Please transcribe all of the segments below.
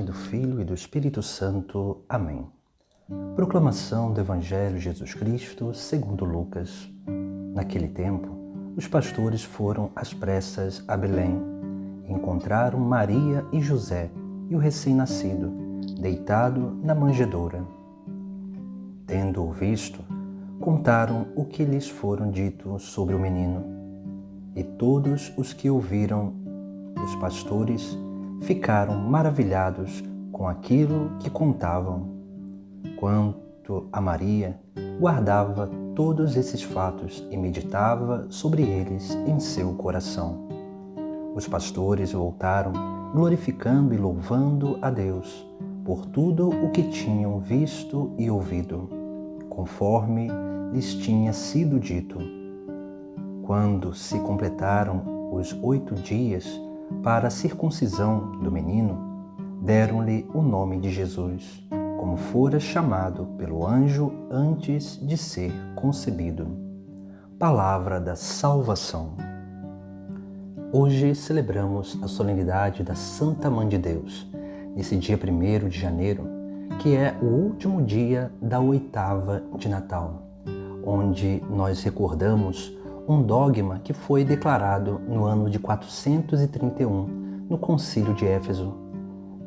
do Filho e do Espírito Santo. Amém. Proclamação do Evangelho de Jesus Cristo segundo Lucas. Naquele tempo, os pastores foram às pressas a Belém e encontraram Maria e José e o recém-nascido, deitado na manjedoura. Tendo-o visto, contaram o que lhes foram dito sobre o menino. E todos os que ouviram os pastores ficaram maravilhados com aquilo que contavam. Quanto a Maria, guardava todos esses fatos e meditava sobre eles em seu coração. Os pastores voltaram, glorificando e louvando a Deus por tudo o que tinham visto e ouvido, conforme lhes tinha sido dito. Quando se completaram os 8 dias para a circuncisão do menino, deram-lhe o nome de Jesus, como fora chamado pelo anjo antes de ser concebido. Palavra da salvação. Hoje celebramos a solenidade da Santa Mãe de Deus, nesse dia 1º de janeiro, que é o último dia da 8ª de Natal, onde nós recordamos um dogma que foi declarado no ano de 431, no Concílio de Éfeso.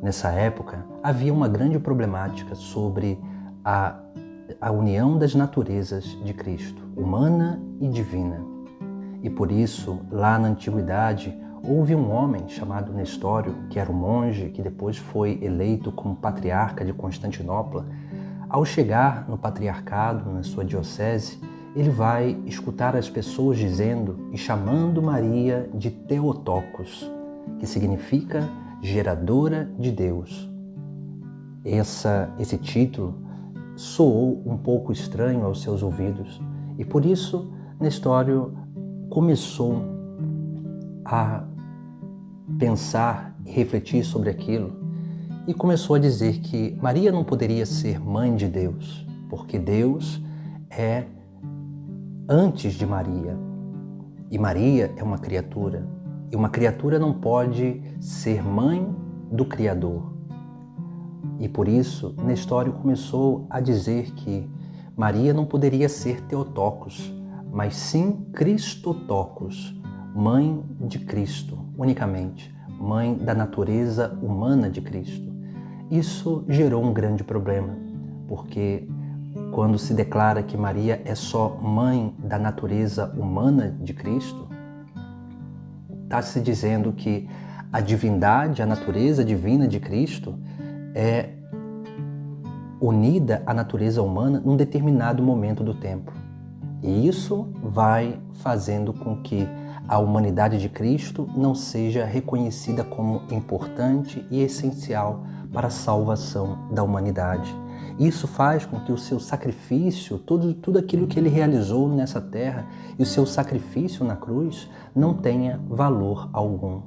Nessa época, havia uma grande problemática sobre a união das naturezas de Cristo, humana e divina. E por isso, lá na Antiguidade, houve um homem chamado Nestório, que era um monge, que depois foi eleito como patriarca de Constantinopla. Ao chegar no patriarcado, na sua diocese, ele vai escutar as pessoas dizendo e chamando Maria de Theotokos, que significa geradora de Deus. Esse título soou um pouco estranho aos seus ouvidos e por isso Nestório começou a pensar e refletir sobre aquilo e começou a dizer que Maria não poderia ser mãe de Deus, porque Deus é antes de Maria, e Maria é uma criatura, e uma criatura não pode ser mãe do Criador. E por isso, Nestório começou a dizer que Maria não poderia ser Theotokos, mas sim Christotokos, mãe de Cristo, unicamente, mãe da natureza humana de Cristo. Isso gerou um grande problema, porque quando se declara que Maria é só mãe da natureza humana de Cristo, está se dizendo que a divindade, a natureza divina de Cristo é unida à natureza humana num determinado momento do tempo. E isso vai fazendo com que a humanidade de Cristo não seja reconhecida como importante e essencial para a salvação da humanidade. Isso faz com que o seu sacrifício, tudo aquilo que ele realizou nessa terra e o seu sacrifício na cruz não tenha valor algum.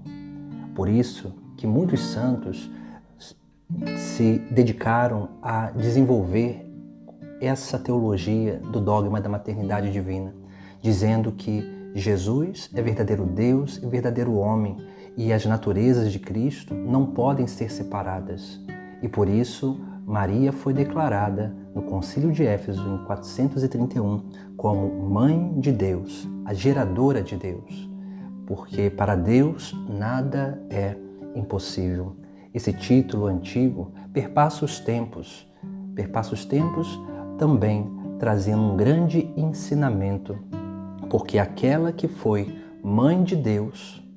Por isso que muitos santos se dedicaram a desenvolver essa teologia do dogma da maternidade divina, dizendo que Jesus é verdadeiro Deus e verdadeiro homem e as naturezas de Cristo não podem ser separadas. E por isso Maria foi declarada no Concílio de Éfeso em 431 como Mãe de Deus, a geradora de Deus, porque para Deus nada é impossível. Esse título antigo perpassa os tempos também trazendo um grande ensinamento, porque aquela que foi Mãe de Deus,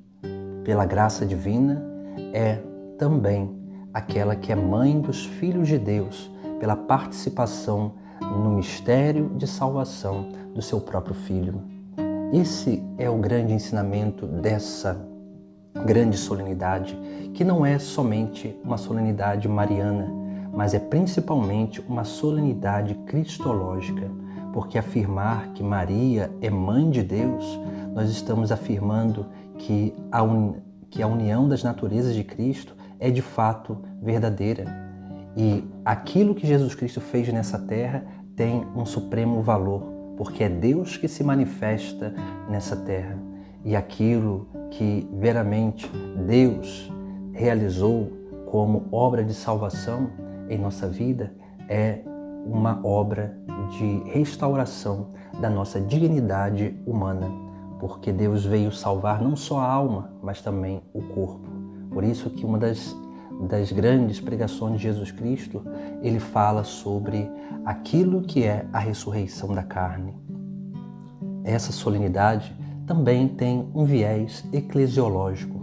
pela graça divina, é também aquela que é mãe dos filhos de Deus, pela participação no mistério de salvação do seu próprio Filho. Esse é o grande ensinamento dessa grande solenidade, que não é somente uma solenidade mariana, mas é principalmente uma solenidade cristológica, porque afirmar que Maria é mãe de Deus, nós estamos afirmando que a união das naturezas de Cristo é de fato verdadeira. E aquilo que Jesus Cristo fez nessa terra tem um supremo valor, porque é Deus que se manifesta nessa terra. E aquilo que veramente Deus realizou como obra de salvação em nossa vida, é uma obra de restauração da nossa dignidade humana, porque Deus veio salvar não só a alma, mas também o corpo. Por isso que uma das grandes pregações de Jesus Cristo, ele fala sobre aquilo que é a ressurreição da carne. Essa solenidade também tem um viés eclesiológico,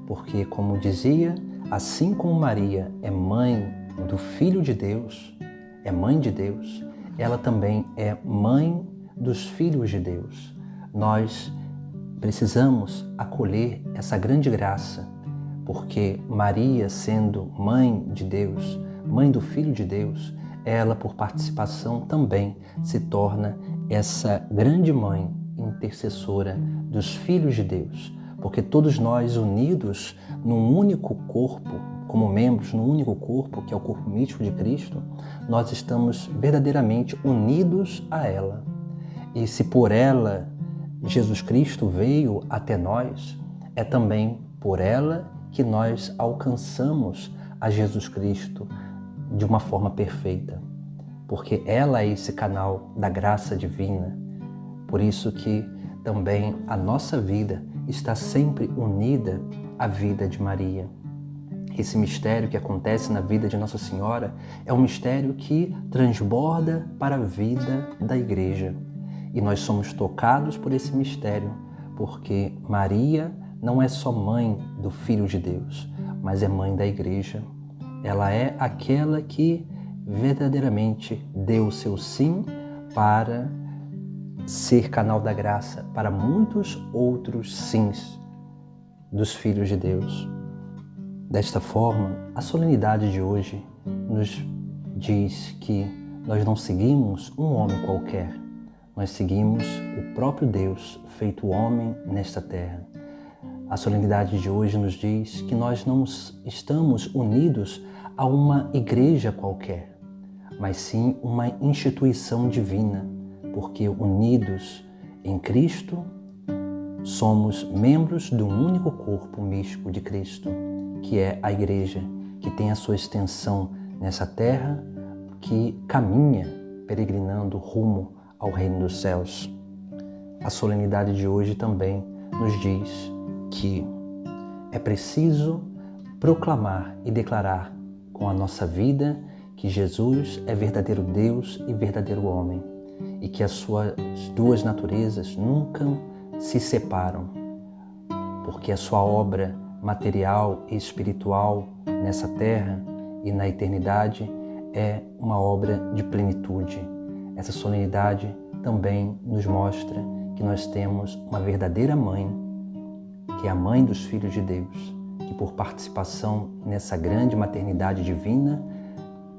porque, como dizia, assim como Maria é mãe do Filho de Deus, é mãe de Deus, ela também é mãe dos filhos de Deus. Nós precisamos acolher essa grande graça, porque Maria, sendo mãe de Deus, mãe do Filho de Deus, ela, por participação, também se torna essa grande mãe intercessora dos filhos de Deus, porque todos nós unidos num único corpo, como membros num único corpo, que é o corpo místico de Cristo, nós estamos verdadeiramente unidos a ela. E se por ela Jesus Cristo veio até nós, é também por ela que nós alcançamos a Jesus Cristo de uma forma perfeita, porque ela é esse canal da graça divina. Por isso que também a nossa vida está sempre unida à vida de Maria. Esse mistério que acontece na vida de Nossa Senhora é um mistério que transborda para a vida da Igreja. E nós somos tocados por esse mistério, porque Maria não é só mãe do Filho de Deus, mas é mãe da Igreja. Ela é aquela que verdadeiramente deu o seu sim para ser canal da graça para muitos outros sims dos filhos de Deus. Desta forma, a solenidade de hoje nos diz que nós não seguimos um homem qualquer, nós seguimos o próprio Deus feito homem nesta terra. A solenidade de hoje nos diz que nós não estamos unidos a uma igreja qualquer, mas sim uma instituição divina, porque unidos em Cristo somos membros de um único corpo místico de Cristo, que é a Igreja, que tem a sua extensão nessa terra, que caminha peregrinando rumo ao reino dos céus. A solenidade de hoje também nos diz que é preciso proclamar e declarar com a nossa vida que Jesus é verdadeiro Deus e verdadeiro homem, e que as suas duas naturezas nunca se separam, porque a sua obra material e espiritual nessa terra e na eternidade é uma obra de plenitude. Essa solenidade também nos mostra que nós temos uma verdadeira mãe, que é a mãe dos filhos de Deus, que por participação nessa grande maternidade divina,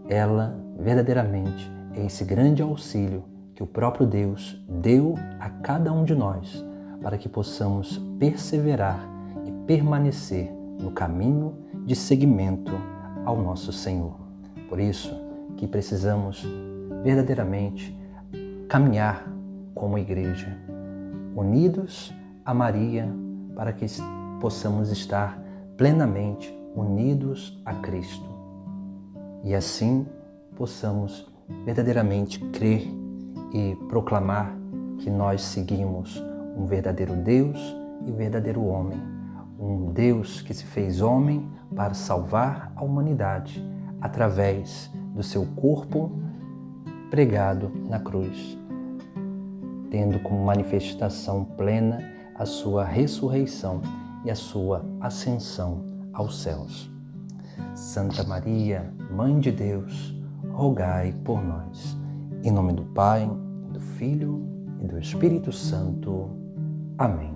ela verdadeiramente é esse grande auxílio que o próprio Deus deu a cada um de nós, para que possamos perseverar e permanecer no caminho de seguimento ao nosso Senhor. Por isso que precisamos verdadeiramente caminhar como igreja, unidos a Maria, para que possamos estar plenamente unidos a Cristo. E assim possamos verdadeiramente crer e proclamar que nós seguimos um verdadeiro Deus e verdadeiro homem. Um Deus que se fez homem para salvar a humanidade através do seu corpo pregado na cruz, tendo como manifestação plena a sua ressurreição e a sua ascensão aos céus. Santa Maria, Mãe de Deus, rogai por nós. Em nome do Pai, do Filho e do Espírito Santo. Amém.